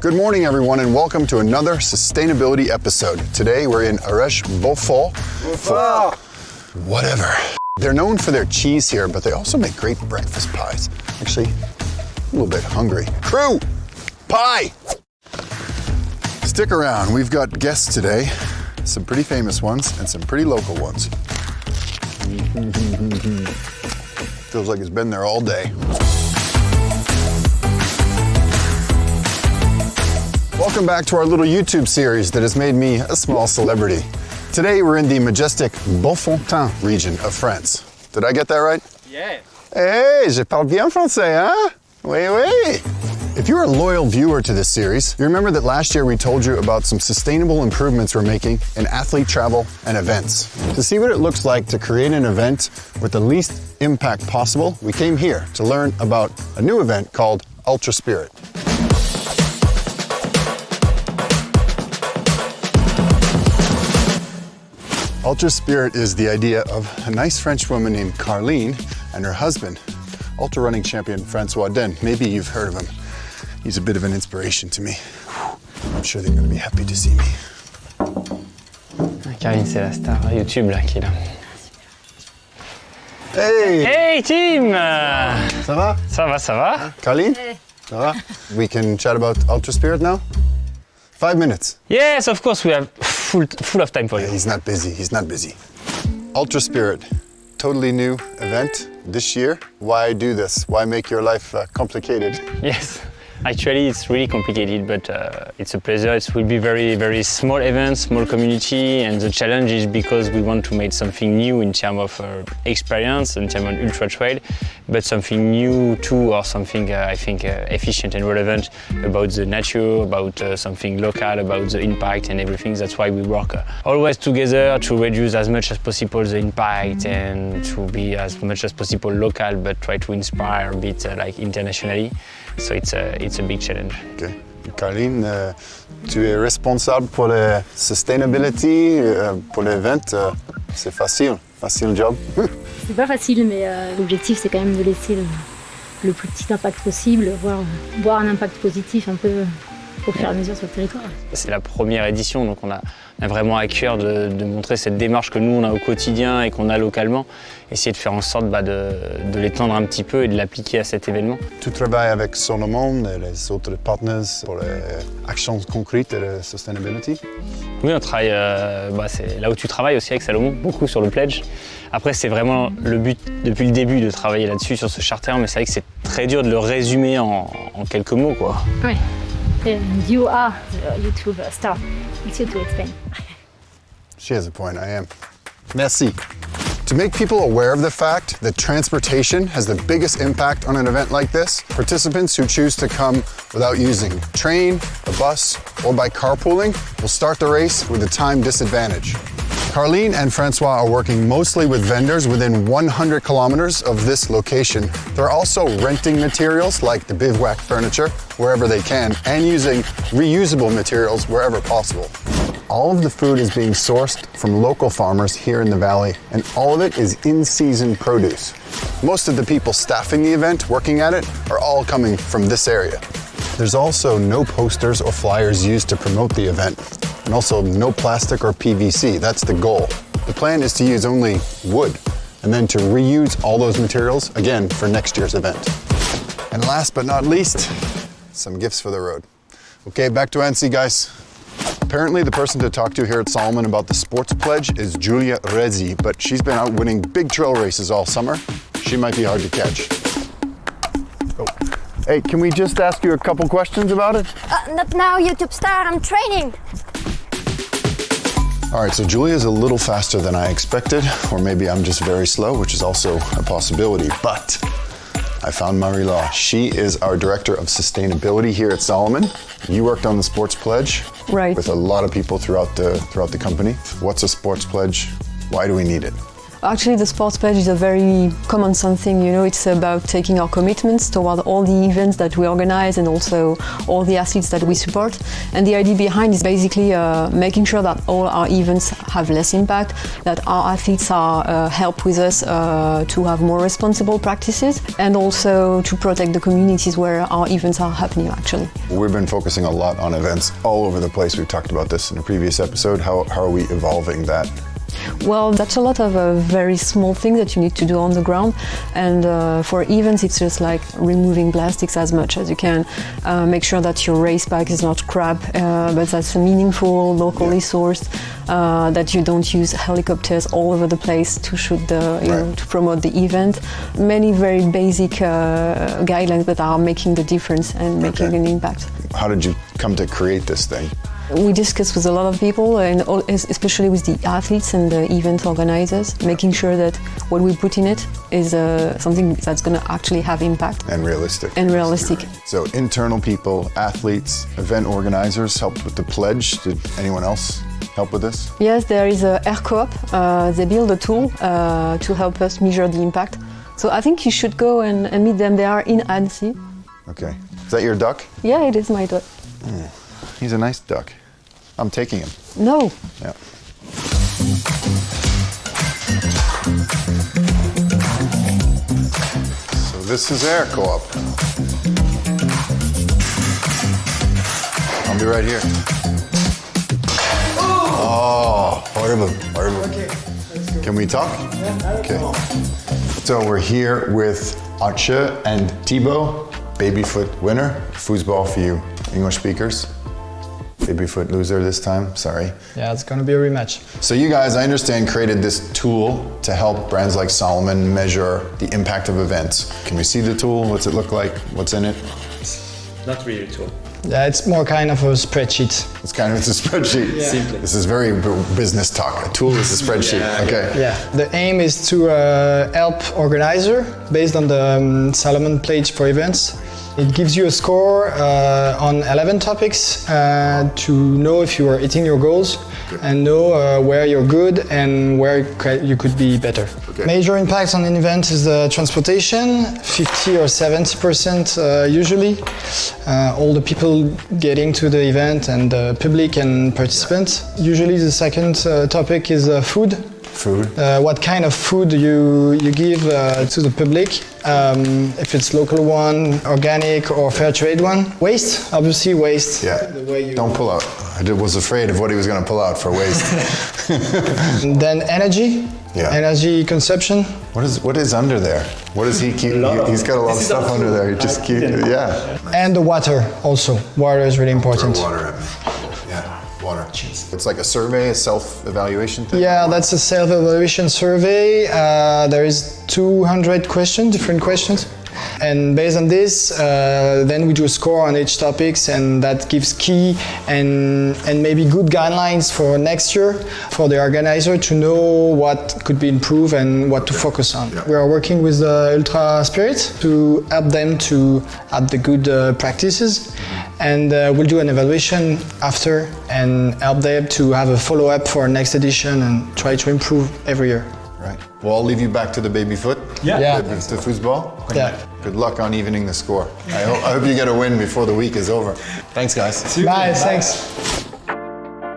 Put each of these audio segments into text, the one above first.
Good morning, everyone, and welcome to another sustainability episode. Today, we're in Arèche-Beaufort. Whatever. They're known for their cheese here, but they also make great breakfast pies. Actually, a little bit hungry. Crew, pie! Stick around, we've got guests today. Some pretty famous ones and some pretty local ones. Feels like it's been there all day. Welcome back to our little YouTube series that has made me a small celebrity. Today we're in the majestic Beaufontain region of France. Did I get that right? Yeah. Hey, je parle bien français, hein? Oui, oui. If you're a loyal viewer to this series, you remember that last year we told you about some sustainable improvements we're making in athlete travel and events. To see what it looks like to create an event with the least impact possible, we came here to learn about a new event called Ultra Spirit. Ultra Spirit is the idea of a nice French woman named Carline and her husband, ultra running champion Francois Den. Maybe you've heard of him. He's a bit of an inspiration to me. I'm sure they're going to be happy to see me. Carline, c'est la star YouTube là qui est là. Hey! Hey Tim! Ça va? Ça va, ça va? Carline? Ça va? We can chat about Ultra Spirit now? 5 minutes. Yes, of course, we have full of time for you. He's not busy, he's not busy. Ultra Spirit, totally new event this year. Why do this? Why make your life complicated? Yes, actually it's really complicated, but it's a pleasure. It will be very small event, small community, and the challenge is because we want to make something new in terms of experience, in terms of ultra trail, but something new too, or something I think efficient and relevant about the nature, about something local, about the impact and everything. That's why we work always together to reduce as much as possible the impact and to be as much as possible local, but try to inspire a bit like internationally. So it's a big challenge. Okay. Carline, tu es responsable pour la sustainability, pour l'événement. C'est facile job. C'est pas facile, mais l'objectif c'est quand même de laisser le plus petit impact possible, voir un impact positif un peu au fur et à mesure sur le territoire. C'est la première édition, donc on a vraiment à cœur de montrer cette démarche que nous on a au quotidien et qu'on a localement, essayer de faire en sorte de l'étendre un petit peu et de l'appliquer à cet événement. Tu travailles avec Solomon et les autres partenaires pour les actions concrètes de sustainability? Oui, on travaille, c'est là où tu travailles aussi avec Salomon, beaucoup sur le pledge. Après, c'est vraiment le but depuis le début de travailler là-dessus, sur ce charter, mais c'est vrai que c'est très dur de le résumer en quelques mots, quoi. Oui. You are the YouTube star. It's you to explain. She has a point, I am. Merci. To make people aware of the fact that transportation has the biggest impact on an event like this, participants who choose to come without using train, a bus, or by carpooling will start the race with a time disadvantage. Carline and Francois are working mostly with vendors within 100 kilometers of this location. They're also renting materials like the bivouac furniture wherever they can and using reusable materials wherever possible. All of the food is being sourced from local farmers here in the valley, and all of it is in-season produce. Most of the people staffing the event, working at it, are all coming from this area. There's also no posters or flyers used to promote the event, and also no plastic or PVC. That's the goal. The plan is to use only wood, and then to reuse all those materials, again, for next year's event. And last but not least, some gifts for the road. Okay, back to Annecy, guys. Apparently, the person to talk to here at Salomon about the sports pledge is Giulia Rezzi, but she's been out winning big trail races all summer. She might be hard to catch. Oh. Hey, can we just ask you a couple questions about it? Not now, YouTube star, I'm training. All right, so Giulia's a little faster than I expected, or maybe I'm just very slow, which is also a possibility, but I found Marie-Laure. She is our Director of Sustainability here at Salomon. You worked on the Sports Pledge right. with a lot of people throughout the company. What's a Sports Pledge? Why do we need it? Actually, the sports pledge is a very common sense thing. You know, it's about taking our commitments toward all the events that we organize and also all the athletes that we support. And the idea behind is basically making sure that all our events have less impact, that our athletes are helped with us to have more responsible practices, and also to protect the communities where our events are happening. Actually, We've been focusing a lot on events all over the place. We've talked about this in a previous episode. How are we evolving that? well, that's a lot of very small things that you need to do on the ground, and for events it's just like removing plastics as much as you can, make sure that your race bag is not crap, but that's a meaningful, locally sourced, that you don't use helicopters all over the place to shoot the, you know, to promote the event. Many very basic guidelines that are making the difference and making an impact. How did you come to create this thing? We discussed with a lot of people, and especially with the athletes and the event organizers, making sure that what we put in it is something that's going to actually have impact. And realistic. And realistic. So internal people, athletes, event organizers helped with the pledge. Did anyone else help with this? Yes, there is a Air Co-op. They build a tool to help us measure the impact. So I think you should go and meet them. They are in Annecy. Okay. Is that your duck? Yeah, it is my dog. He's a nice duck. I'm taking him. No. Yeah. So this is Air Co-op. I'll be right here. Oh, horrible. Okay, can we talk? Yeah, okay. So we're here with Arche and Thibaut, Babyfoot winner. Foosball for you English speakers. Babyfoot loser this time, sorry. Yeah, it's gonna be a rematch. So you guys, I understand, created this tool to help brands like Salomon measure the impact of events. Can we see the tool? What's it look like? What's in it? Not really a tool. Yeah, it's more kind of a spreadsheet. It's a spreadsheet. Yeah. Simply. This is very business talk. A tool is a spreadsheet. Okay. Yeah, the aim is to help organizer based on the Salomon pledge for events. It gives you a score on 11 topics to know if you are hitting your goals and know where you're good and where you could be better. Okay. Major impacts on an event is the transportation, 50 or 70% usually. All the people getting to the event and the public and participants. Usually the second topic is food. Food. What kind of food you give to the public, if it's local one, organic or fair trade one. Waste, obviously waste. Yeah. The way you... Don't pull out. I was afraid of what he was going to pull out for waste. And then energy. Yeah. Energy consumption. What is under there? What does he keep? He's got a lot of stuff under there. He just keep. Yeah. And the water also. Water is really important. Water at me. Yeah. Water. It's like a survey, a self-evaluation thing? Yeah, that's a self-evaluation survey. There is 200 questions, different questions. And based on this, then we do a score on each topics, and that gives key and maybe good guidelines for next year for the organizer to know what could be improved and what to focus on. Yeah. We are working with Ultra Spirit to help them to add the good practices, and we'll do an evaluation after and help them to have a follow-up for next edition and try to improve every year. Right. Well, I'll leave you back to the Babyfoot. Yeah. The foosball. Yeah. Good luck on evening the score. I hope you get a win before the week is over. Thanks, guys. Bye, thanks.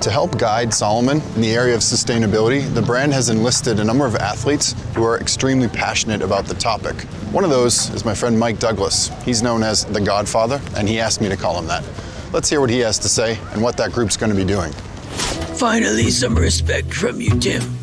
To help guide Salomon in the area of sustainability, the brand has enlisted a number of athletes who are extremely passionate about the topic. One of those is my friend Mike Douglas. He's known as the Godfather, and he asked me to call him that. Let's hear what he has to say and what that group's going to be doing. Finally, some respect from you, Tim.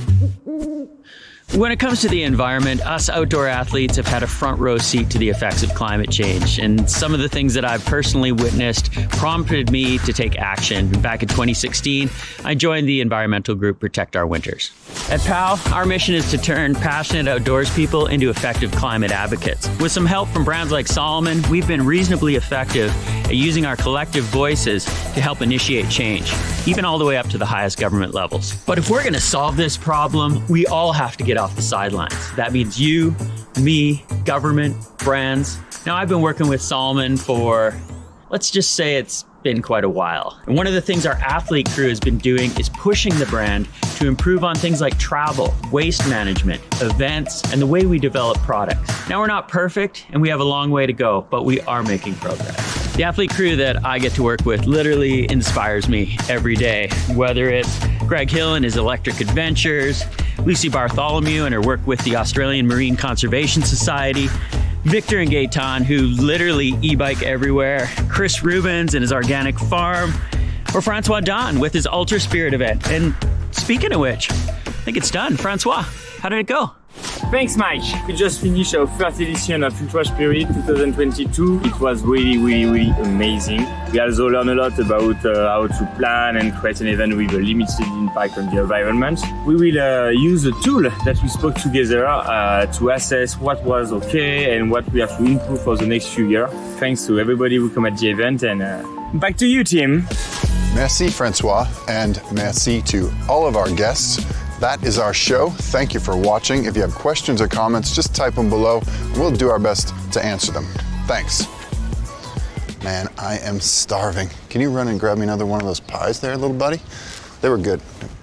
When it comes to the environment, us outdoor athletes have had a front row seat to the effects of climate change. And some of the things that I've personally witnessed prompted me to take action. Back in 2016, I joined the environmental group Protect Our Winters. At PAL, our mission is to turn passionate outdoors people into effective climate advocates. With some help from brands like Salomon, we've been reasonably effective at using our collective voices to help initiate change, even all the way up to the highest government levels. But if we're going to solve this problem, we all have to get off the sidelines. That means you, me, government, brands. Now, I've been working with Salomon for, let's just say it's been quite a while. And one of the things our athlete crew has been doing is pushing the brand to improve on things like travel, waste management, events, and the way we develop products. Now, we're not perfect and we have a long way to go, but we are making progress. The athlete crew that I get to work with literally inspires me every day, whether it's Greg Hill and his electric adventures, Lucy Bartholomew and her work with the Australian Marine Conservation Society, Victor and Gaetan, who literally e-bike everywhere, Chris Rubens and his organic farm, or Francois Don with his Ultra Spirit event. And speaking of which, I think it's done. Francois, how did it go? Thanks, Mike. We just finished our first edition of Ultra Spirit 2022. It was really amazing. We also learned a lot about how to plan and create an event with a limited impact on the environment. We will use a tool that we spoke together to assess what was okay and what we have to improve for the next few years. Thanks to everybody who come at the event, and back to you, Tim. Merci, Francois, and merci to all of our guests. That is our show. Thank you for watching. If you have questions or comments, just type them below, and we'll do our best to answer them. Thanks. Man, I am starving. Can you run and grab me another one of those pies there, little buddy? They were good.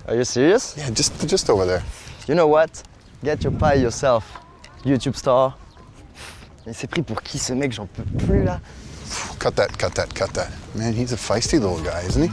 Are you serious? Yeah, just over there. You know what? Get your pie yourself. YouTube Store. Il s'est pris pour qui ce mec? J'en peux plus là. Cut that. Man, he's a feisty little guy, isn't he?